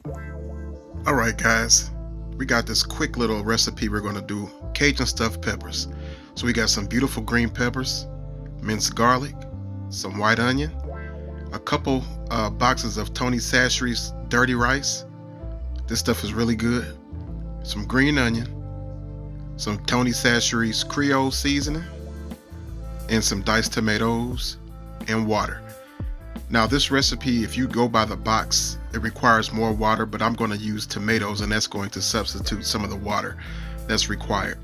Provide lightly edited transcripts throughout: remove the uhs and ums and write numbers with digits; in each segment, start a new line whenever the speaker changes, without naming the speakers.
All right, guys, we got this quick little recipe we're going to do: Cajun stuffed peppers. So we got some beautiful green peppers, minced garlic, some white onion, a couple boxes of Tony Chachere's dirty rice. This stuff is really good. Some green onion, some Tony Chachere's Creole seasoning, and some diced tomatoes and water. Now this recipe, if you go by the box, it requires more water, but I'm going to use tomatoes, and that's going to substitute some of the water that's required.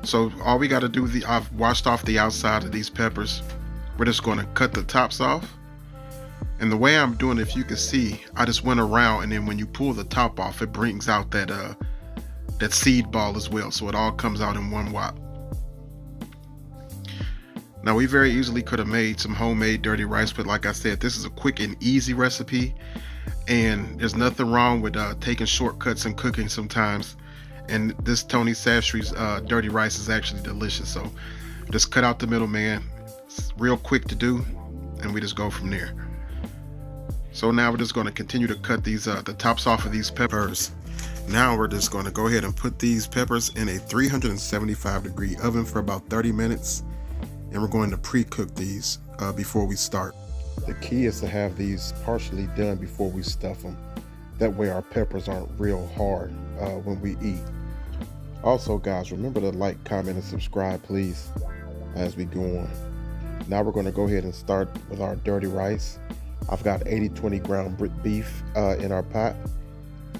So all we got to do, I've washed off the outside of these peppers. We're just going to cut the tops off. And the way I'm doing it, if you can see, I just went around, and then when you pull the top off, it brings out that seed ball as well. So it all comes out in one whop. Now we very easily could have made some homemade dirty rice, but like I said, this is a quick and easy recipe, and there's nothing wrong with taking shortcuts and cooking sometimes. And this Tony Chachere's dirty rice is actually delicious. So just cut out the middle, man. It's real quick to do, and we just go from there. So now we're just going to continue to cut these the tops off of these peppers. Now we're just going to go ahead and put these peppers in a 375-degree oven for about 30 minutes. And we're going to pre-cook these before we start. The key is to have these partially done before we stuff them. That way our peppers aren't real hard when we eat. Also, guys, remember to like, comment, and subscribe, please, as we go on. Now we're going to go ahead and start with our dirty rice. I've got 80-20 ground beef in our pot.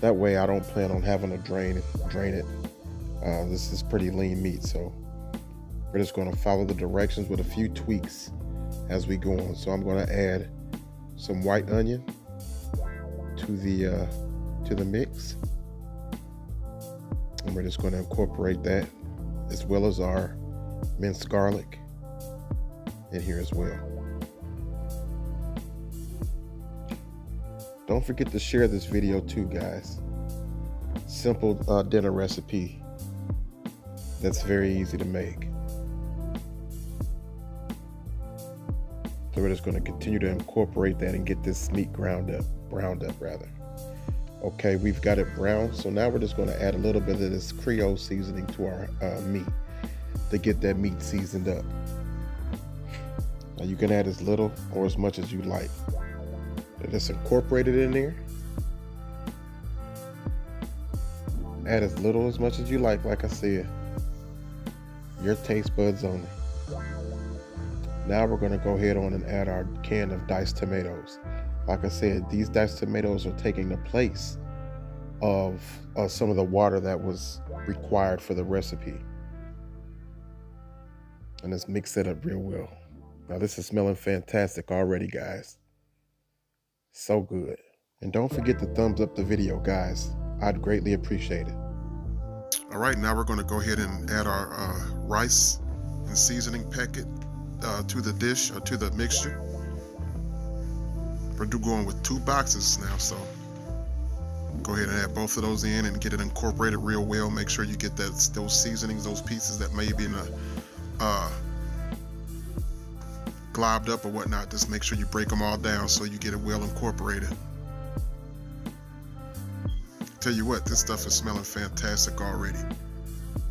That way I don't plan on having to drain it. This is pretty lean meat, so we're just going to follow the directions with a few tweaks as we go on. So I'm going to add some white onion to the mix, and we're just going to incorporate that, as well as our minced garlic in here as well. Don't forget to share this video too, guys. Simple dinner recipe that's very easy to make. So we're just going to continue to incorporate that and get this meat browned up rather. Okay, we've got it brown. So now we're just going to add a little bit of this Creole seasoning to our meat to get that meat seasoned up. Now you can add as little or as much as you like. Just incorporate it in there. Add as little as much as you like I said. Your taste buds only. Now we're going to go ahead on and add our can of diced tomatoes. Like I said, these diced tomatoes are taking the place of some of the water that was required for the recipe. And let's mix it up real well. Now this is smelling fantastic already, guys. So good. And don't forget to thumbs up the video, guys. I'd greatly appreciate it. All right, now we're going to go ahead and add our rice and seasoning packet to the dish, or to the mixture. We're going with 2 boxes now, so go ahead and add both of those in and get it incorporated real well. Make sure you get those seasonings, those pieces that may be in a globbed up or whatnot. Just make sure you break them all down so you get it well incorporated. Tell you what, this stuff is smelling fantastic already.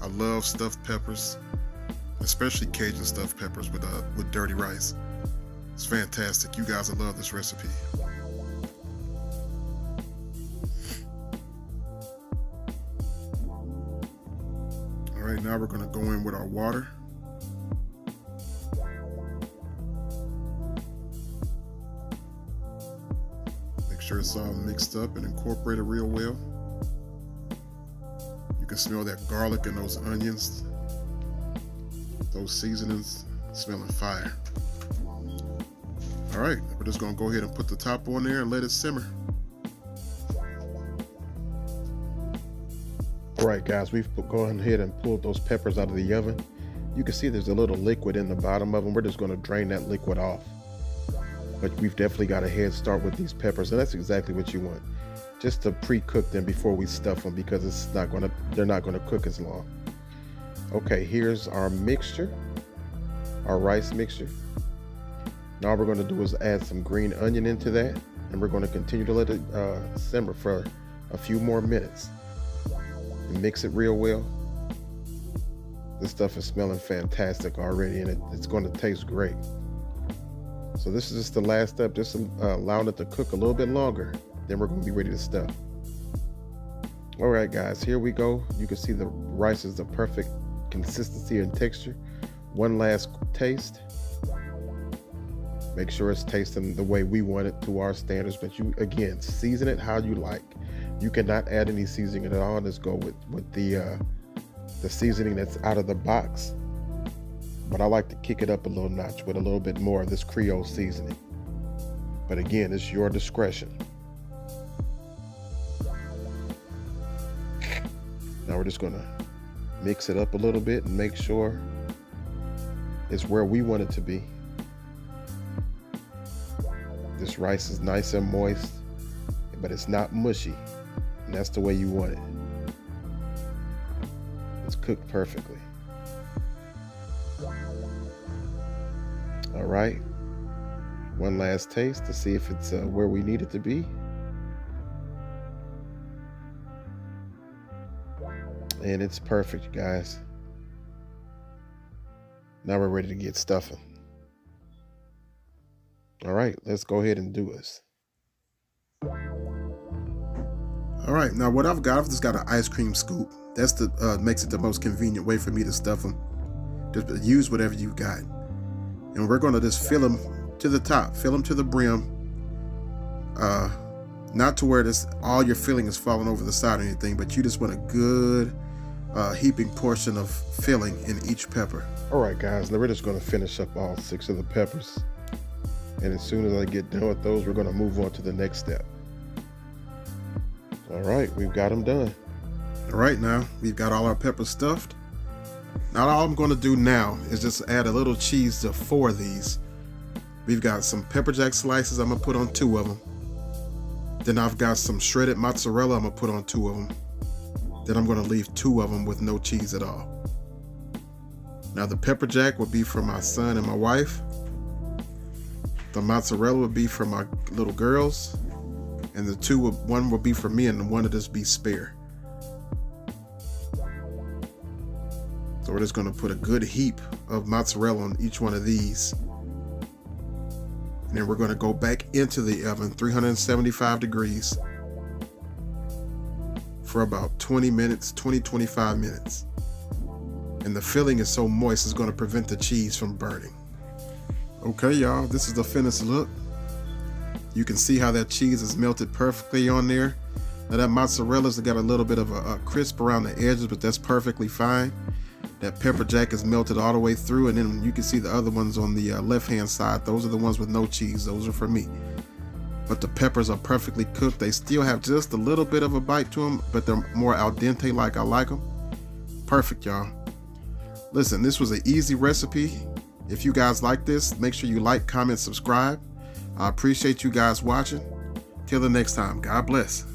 I love stuffed peppers, especially Cajun stuffed peppers with dirty rice. It's fantastic. You guys will love this recipe. All right, now we're going to go in with our water. Make sure it's all mixed up and incorporated real well. You can smell that garlic and those onions. Those seasonings smelling fire. All right, we're just gonna go ahead and put the top on there and let it simmer. All right, guys, we've gone ahead and pulled those peppers out of the oven. You can see there's a little liquid in the bottom of them. We're just gonna drain that liquid off. But we've definitely got a head start with these peppers, and that's exactly what you want. Just to pre-cook them before we stuff them, because they're not gonna cook as long. Okay, here's our mixture, our rice mixture. Now all we're going to do is add some green onion into that, and we're going to continue to let it simmer for a few more minutes and mix it real well. This stuff is smelling fantastic already, and it's going to taste great. So this is just the last step, just allowing it to cook a little bit longer. Then we're going to be ready to stuff. All right, guys, here we go. You can see the rice is the perfect consistency and texture. One last taste. Make sure it's tasting the way we want it to our standards, but you, again, season it how you like. You cannot add any seasoning at all. Let's go with the seasoning that's out of the box. But I like to kick it up a little notch with a little bit more of this Creole seasoning. But again, it's your discretion. Now we're just gonna mix it up a little bit and make sure it's where we want it to be. This rice is nice and moist, but it's not mushy, and that's the way you want it. It's cooked perfectly. All right, one last taste to see if it's where we need it to be. And it's perfect, you guys. Now we're ready to get stuffing. All right, let's go ahead and do this. All right, now what I've just got an ice cream scoop. That's the makes it the most convenient way for me to stuff them. Just use whatever you got. And we're gonna just fill them to the top, fill them to the brim. Not to where all your filling is falling over the side or anything, but you just want a good heaping portion of filling in each pepper. All right, guys, now we're just gonna finish up all 6 of the peppers. And as soon as I get done with those, we're gonna move on to the next step. All right, we've got them done. All right, now we've got all our peppers stuffed. Now all I'm gonna do now is just add a little cheese to 4 of these. We've got some pepper jack slices, I'm gonna put on 2 of them. Then I've got some shredded mozzarella, I'm gonna put on 2 of them. Then I'm gonna leave 2 of them with no cheese at all. Now the pepper jack will be for my son and my wife. The mozzarella will be for my little girls. And one will be for me, and one will just be spare. So we're just gonna put a good heap of mozzarella on each one of these. And then we're gonna go back into the oven, 375 degrees, for about 20 minutes, 25 minutes. And the filling is so moist, it's gonna prevent the cheese from burning. Okay, y'all, this is the finished look. You can see how that cheese is melted perfectly on there. Now that mozzarella's got a little bit of a crisp around the edges, but that's perfectly fine. That pepper jack is melted all the way through, and then you can see the other ones on the left-hand side. Those are the ones with no cheese. Those are for me. But the peppers are perfectly cooked. They still have just a little bit of a bite to them, but they're more al dente like I like them. Perfect, y'all. Listen, this was an easy recipe. If you guys like this, make sure you like, comment, subscribe. I appreciate you guys watching. Till the next time, God bless.